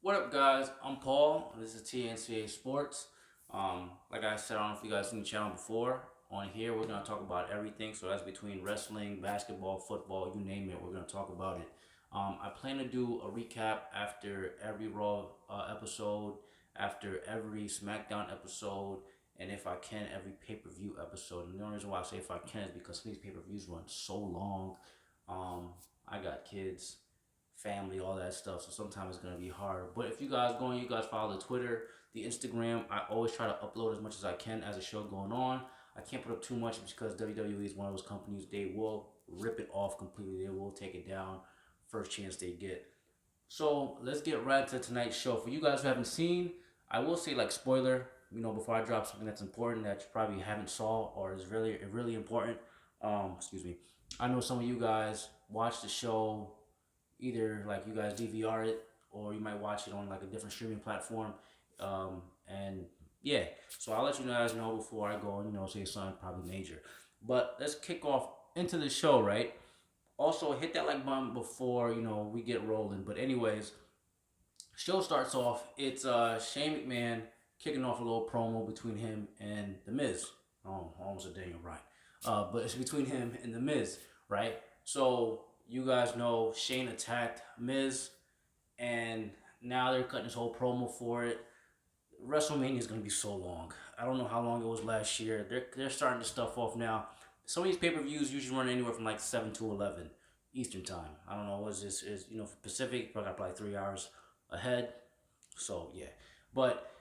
What up, guys? I'm Paul. This is TNCA Sports. Like I said, I don't know if you guys seen the channel before. On here, we're gonna talk about everything. So that's between wrestling, basketball, football, you name it. We're gonna talk about it. I plan to do a recap after every Raw episode, after every Smackdown episode, and if I can, every pay-per-view episode. And the only reason why I say if I can is because some of these pay-per-views run so long. I got kids, family, all that stuff. So sometimes it's gonna be hard. But if you guys going, you guys follow the Twitter, the Instagram. I always try to upload as much as I can as a show going on. I can't put up too much because WWE is one of those companies. They will rip it off completely. They will take it down first chance they get. So let's get right to tonight's show. For you guys who haven't seen, I will say like spoiler. Before I drop something that's important that you probably haven't saw or is really important. Excuse me. I know some of you guys watch the show, either like you guys DVR it or you might watch it on like a different streaming platform. And yeah, so I'll let you guys know before I go and say something probably major. But let's kick off into the show, right? Also, hit that like button before we get rolling. But anyways, show starts off. It's Shane McMahon kicking off a little promo between him and The Miz. Oh, almost a Daniel Bryan. But it's between him and The Miz, right? So you guys know Shane attacked Miz, and now they're cutting this whole promo for it. WrestleMania is going to be so long. I don't know how long it was last year. They're starting this stuff off now. Some of these pay-per-views usually run anywhere from like 7 to 11 Eastern time. I don't know what this is. For Pacific, probably 3 hours ahead. So yeah, but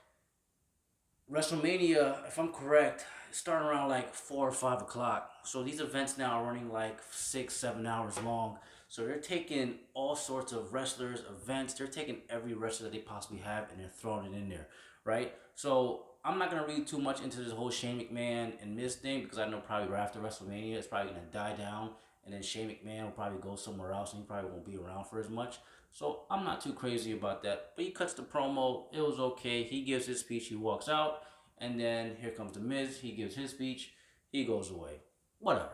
WrestleMania, if I'm correct, is starting around like 4 or 5 o'clock. So these events now are running like 6, 7 hours long. So they're taking all sorts of wrestlers, events. They're taking every wrestler that they possibly have and they're throwing it in there, right? So I'm not gonna read too much into this whole Shane McMahon and Miz thing because I know probably right after WrestleMania it's probably gonna die down, and then Shane McMahon will probably go somewhere else and he probably won't be around for as much. So I'm not too crazy about that. But he cuts the promo. It was okay. He gives his speech. He walks out. And then here comes The Miz. He gives his speech. He goes away. Whatever.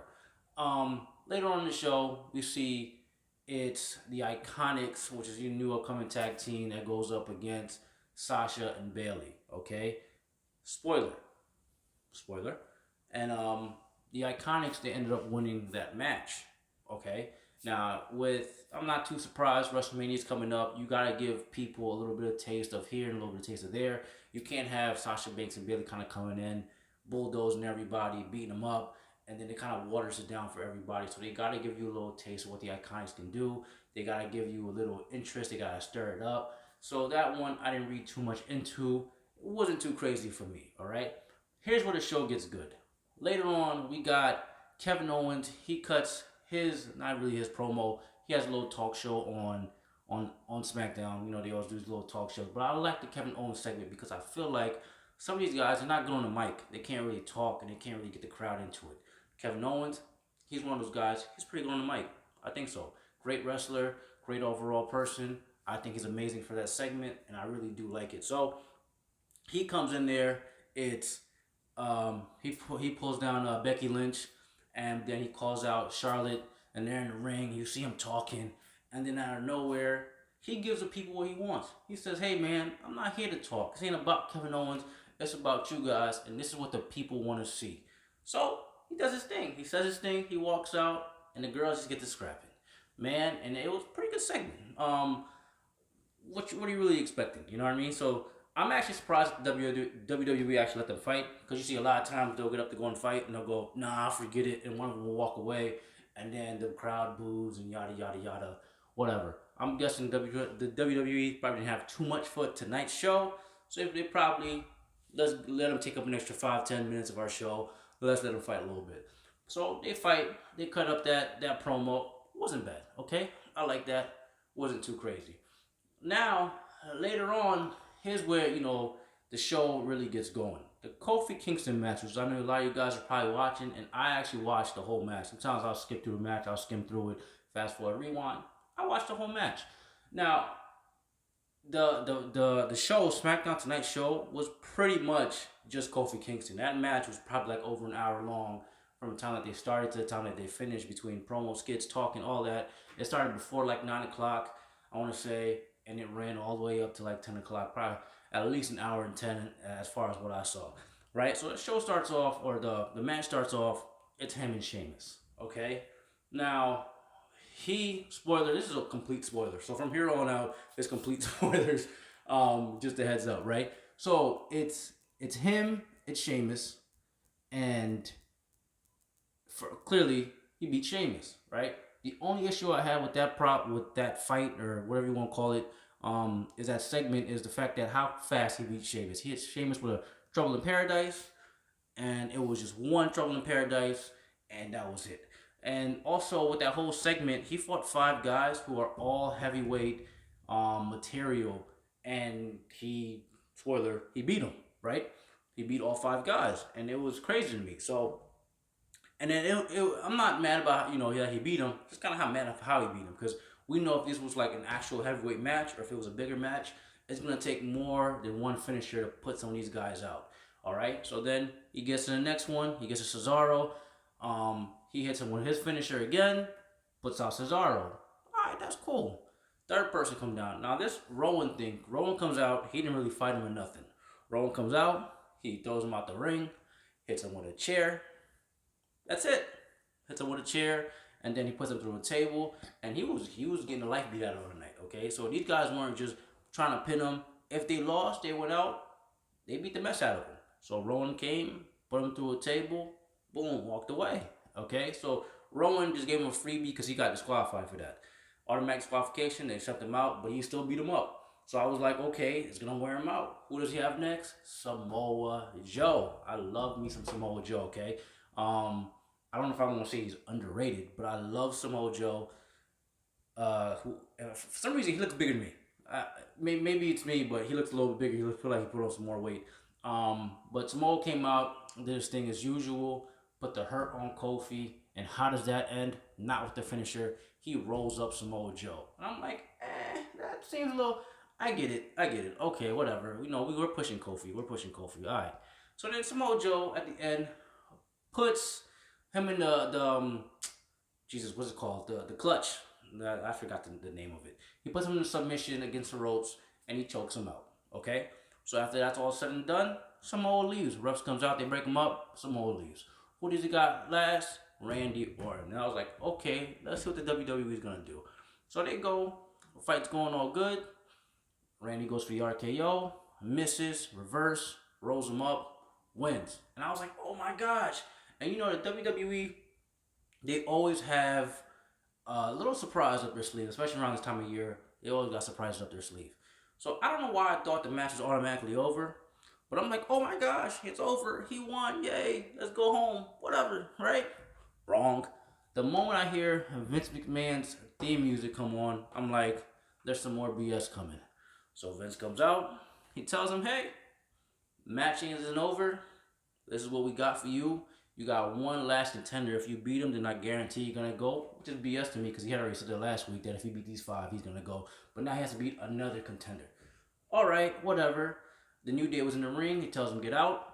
Later on in the show, we see it's the Iconics, which is your new upcoming tag team that goes up against Sasha and Bailey. Okay? Spoiler. Spoiler. And the Iconics, they ended up winning that match. Okay? Now, I'm not too surprised. WrestleMania is coming up. You gotta give people a little bit of taste of here and a little bit of taste of there. You can't have Sasha Banks and Bailey kind of coming in, bulldozing everybody, beating them up, and then it kind of waters it down for everybody. So they gotta give you a little taste of what the Iconics can do. They gotta give you a little interest. They gotta stir it up. So that one I didn't read too much into. It wasn't too crazy for me. All right. Here's where the show gets good. Later on, we got Kevin Owens. He cuts his, not really his promo. He has a little talk show on SmackDown. They always do these little talk shows. But I like the Kevin Owens segment because I feel like some of these guys are not good on the mic. They can't really talk and they can't really get the crowd into it. Kevin Owens, he's one of those guys. He's pretty good on the mic. I think so. Great wrestler, great overall person. I think he's amazing for that segment, and I really do like it. So he comes in there. It's he pulls down Becky Lynch, and then he calls out Charlotte, and they're in the ring. You see him talking, and then out of nowhere, he gives the people what he wants. He says, "Hey man, I'm not here to talk. This ain't about Kevin Owens. It's about you guys, and this is what the people want to see." So he does his thing. He says his thing. He walks out, and the girls just get to scrapping, man. And it was a pretty good segment. What are you really expecting? You know what I mean? So I'm actually surprised WWE actually let them fight, because you see a lot of times they'll get up to go and fight and they'll go, nah, forget it, and one of them will walk away, and then the crowd boos and yada yada yada, whatever. I'm guessing the WWE probably didn't have too much for tonight's show, so if they probably let's let them take up an extra 5-10 minutes of our show. Let's let them fight a little bit. So they fight. They cut up that promo. Wasn't bad. Okay, I like that. Wasn't too crazy. Now, later on, here's where, the show really gets going. The Kofi Kingston match, which I know a lot of you guys are probably watching, and I actually watched the whole match. Sometimes I'll skip through the match, I'll skim through it, fast forward, rewind. I watched the whole match. Now, the show, SmackDown Tonight show, was pretty much just Kofi Kingston. That match was probably like over an hour long from the time that they started to the time that they finished, between promo, skits, talking, all that. It started before like 9 o'clock, I want to say, and it ran all the way up to like 10 o'clock, probably at least an hour and 10 as far as what I saw, right? So the show starts off, or the match starts off, it's him and Sheamus, okay? Now, spoiler, this is a complete spoiler. So from here on out, it's complete spoilers. Just a heads up, right? So it's him, it's Sheamus, and clearly he beat Sheamus, right? The only issue I have with with that fight, or whatever you want to call it, is that segment, is the fact that how fast he beat Sheamus. He hit Sheamus with a Trouble in Paradise, and it was just one Trouble in Paradise, and that was it. And also with that whole segment, he fought 5 guys who are all heavyweight material, and spoiler, he beat them, right? He beat all 5 guys, and it was crazy to me. So, and then I'm not mad about, yeah, he beat him. Just kind of mad at how he beat him, because we know if this was like an actual heavyweight match, or if it was a bigger match, it's gonna take more than one finisher to put some of these guys out. All right. So then he gets to the next one. He gets to Cesaro. He hits him with his finisher again, puts out Cesaro. All right, that's cool. Third person comes down. Now this Rowan thing, Rowan comes out. He didn't really fight him or nothing. Rowan comes out. He throws him out the ring, hits him with a chair. That's it. Hits him with a chair, and then he puts him through a table. And he was getting the life beat out of him tonight. Okay, so these guys weren't just trying to pin him. If they lost, they went out. They beat the mess out of him. So Rowan came, put him through a table, boom, walked away. Okay, so Rowan just gave him a freebie because he got disqualified for that. Automatic disqualification, they shut him out, but he still beat him up. So I was like, okay, it's going to wear him out. Who does he have next? Samoa Joe. I love me some Samoa Joe, okay? I don't know if I want to say he's underrated, but I love Samoa Joe. For some reason, he looks bigger than me. Maybe it's me, but he looks a little bit bigger. He looks like he put on some more weight. But Samoa came out, did his thing as usual, put the hurt on Kofi, and how does that end? Not with the finisher. He rolls up Samoa Joe. And I'm like, that seems a little... I get it. Okay, whatever. We were pushing Kofi. All right. So then Samoa Joe, at the end, puts him in the Jesus, what's it called? The clutch. I forgot the name of it. He puts him in the submission against the ropes, and he chokes him out. Okay? So after that's all said and done, Samoa leaves. Refs comes out, they break him up, Samoa leaves. Who does he got last? Randy Orton. And I was like, okay, let's see what the WWE is going to do. So they go, the fight's going all good. Randy goes for the RKO, misses, reverse, rolls him up, wins. And I was like, oh my gosh. And the WWE, they always have a little surprise up their sleeve, especially around this time of year. They always got surprises up their sleeve. So I don't know why I thought the match was automatically over. But I'm like, oh my gosh, it's over. He won. Yay. Let's go home. Whatever, right? Wrong. The moment I hear Vince McMahon's theme music come on, I'm like, there's some more BS coming. So Vince comes out. He tells him, hey, matching isn't over. This is what we got for you. You got one last contender. If you beat him, then I guarantee you're going to go. Which is BS to me, because he had already said that last week that if he beat these 5, he's going to go. But now he has to beat another contender. All right, whatever. The New Day was in the ring. He tells him, get out.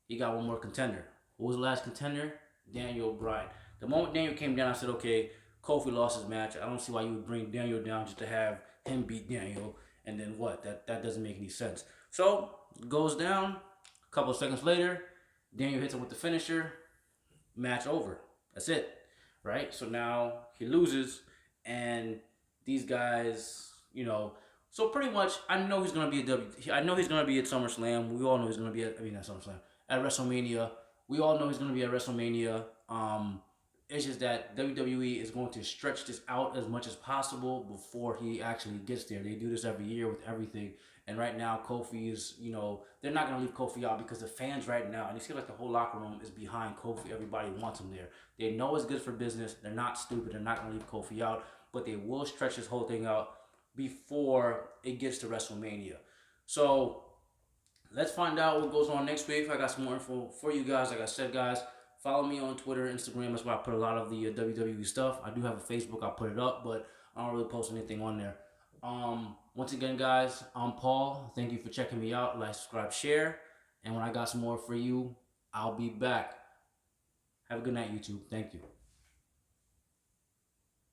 He got one more contender. Who was the last contender? Daniel Bryan. The moment Daniel came down, I said, okay, Kofi lost his match. I don't see why you would bring Daniel down just to have him beat Daniel. And then what? That doesn't make any sense. So, goes down. A couple of seconds later, Daniel hits him with the finisher. Match over. That's it. Right? So now he loses. And these guys, so pretty much, I know he's gonna be at SummerSlam. We all know he's gonna be at SummerSlam. At WrestleMania. We all know he's gonna be at WrestleMania. It's just that WWE is going to stretch this out as much as possible before he actually gets there. They do this every year with everything. And right now, Kofi is, they're not going to leave Kofi out because the fans right now, and it seems like the whole locker room is behind Kofi. Everybody wants him there. They know it's good for business. They're not stupid. They're not going to leave Kofi out. But they will stretch this whole thing out before it gets to WrestleMania. So let's find out what goes on next week. I got some more info for you guys. Like I said, guys, follow me on Twitter, Instagram. That's where I put a lot of the WWE stuff. I do have a Facebook. I'll put it up, but I don't really post anything on there. Once again, guys, I'm Paul. Thank you for checking me out. Like, subscribe, share. And when I got some more for you, I'll be back. Have a good night, YouTube. Thank you.